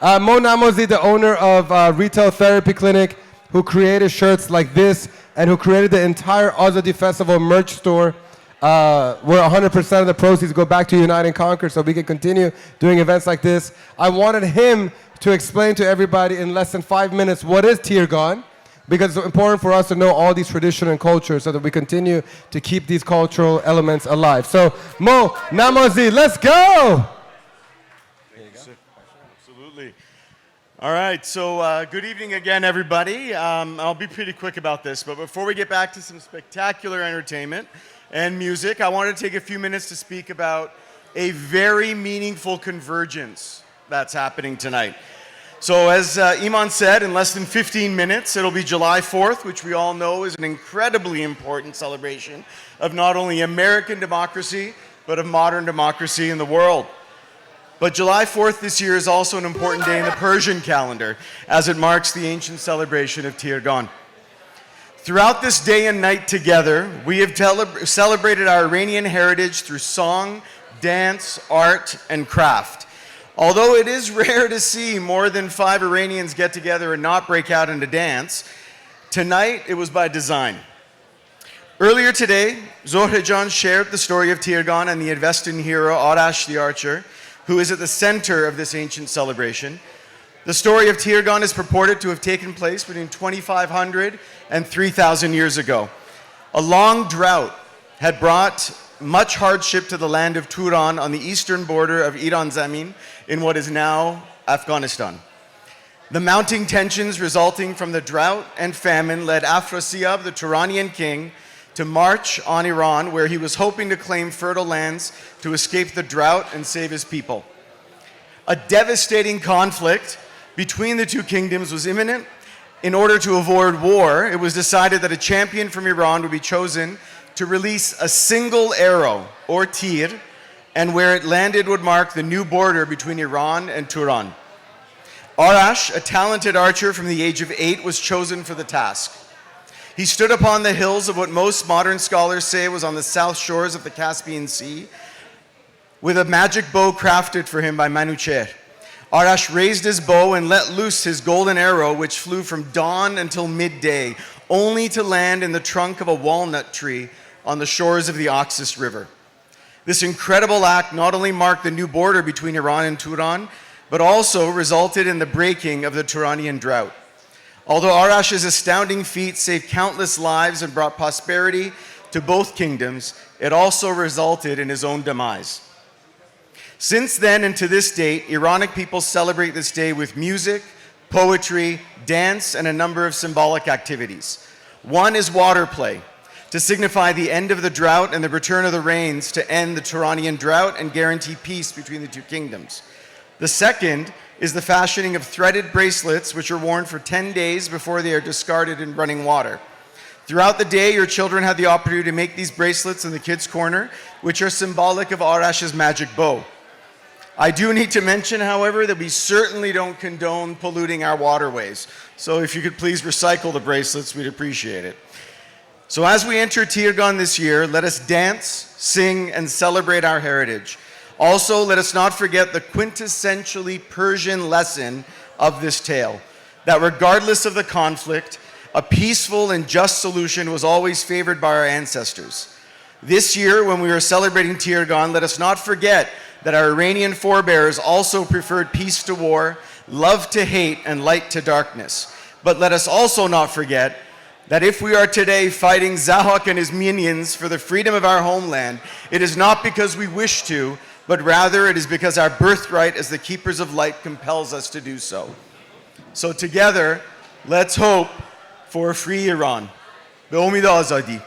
Mo Namazi, the owner of Retail Therapy Clinic, who created shirts like this and who created the entire Azadi Festival merch store, where 100% of the proceeds go back to Unite and Conquer so we can continue doing events like this. I wanted him to explain to everybody in less than 5 minutes what is Tirgan, because it's important for us to know all these traditions and cultures so that we continue to keep these cultural elements alive. So, Mo Namazi, let's go! Absolutely. All right, so good evening again, everybody. I'll be pretty quick about this, but before we get back to some spectacular entertainment and music, I want to take a few minutes to speak about a very meaningful convergence that's happening tonight. So as Iman said, in less than 15 minutes, it'll be July 4th, which we all know is an incredibly important celebration of not only American democracy, but of modern democracy in the world. But July 4th this year is also an important day in the Persian calendar, as it marks the ancient celebration of Tirgan. Throughout this day and night together, we have celebrated our Iranian heritage through song, dance, art, and craft. Although it is rare to see more than 5 Iranians get together and not break out into dance, tonight it was by design. Earlier today, Zohrejan shared the story of Tirgan and the Avestan hero Arash the archer, who is at the center of this ancient celebration. The story of Tirgan is purported to have taken place between 2,500 and 3,000 years ago. A long drought had brought much hardship to the land of Turan on the eastern border of Iran Zamin in what is now Afghanistan. The mounting tensions resulting from the drought and famine led Afrasiyab, the Turanian king, to march on Iran, where he was hoping to claim fertile lands to escape the drought and save his people. A devastating conflict between the two kingdoms was imminent. In order to avoid war, it was decided that a champion from Iran would be chosen to release a single arrow, or tir, and where it landed would mark the new border between Iran and Turan. Arash, a talented archer from the age of 8, was chosen for the task. He stood upon the hills of what most modern scholars say was on the south shores of the Caspian Sea, with a magic bow crafted for him by Manucher. Arash raised his bow and let loose his golden arrow, which flew from dawn until midday, only to land in the trunk of a walnut tree on the shores of the Oxus River. This incredible act not only marked the new border between Iran and Turan, but also resulted in the breaking of the Turanian drought. Although Arash's astounding feat saved countless lives and brought prosperity to both kingdoms, it also resulted in his own demise. Since then and to this date, Iranic people celebrate this day with music, poetry, dance, and a number of symbolic activities. One is water play, to signify the end of the drought and the return of the rains to end the Turanian drought and guarantee peace between the two kingdoms. The second is the fashioning of threaded bracelets, which are worn for 10 days before they are discarded in running water. Throughout the day, your children have the opportunity to make these bracelets in the kids' corner, which are symbolic of Arash's magic bow. I do need to mention, however, that we certainly don't condone polluting our waterways. So if you could please recycle the bracelets, we'd appreciate it. So as we enter Tirgan this year, let us dance, sing, and celebrate our heritage. Also, let us not forget the quintessentially Persian lesson of this tale, that regardless of the conflict, a peaceful and just solution was always favored by our ancestors. This year, when we are celebrating Tirgan, let us not forget that our Iranian forebears also preferred peace to war, love to hate, and light to darkness. But let us also not forget that if we are today fighting Zahak and his minions for the freedom of our homeland, it is not because we wish to, but rather it is because our birthright as the keepers of light compels us to do so. So together, let's hope for a free Iran. Be umid azadi.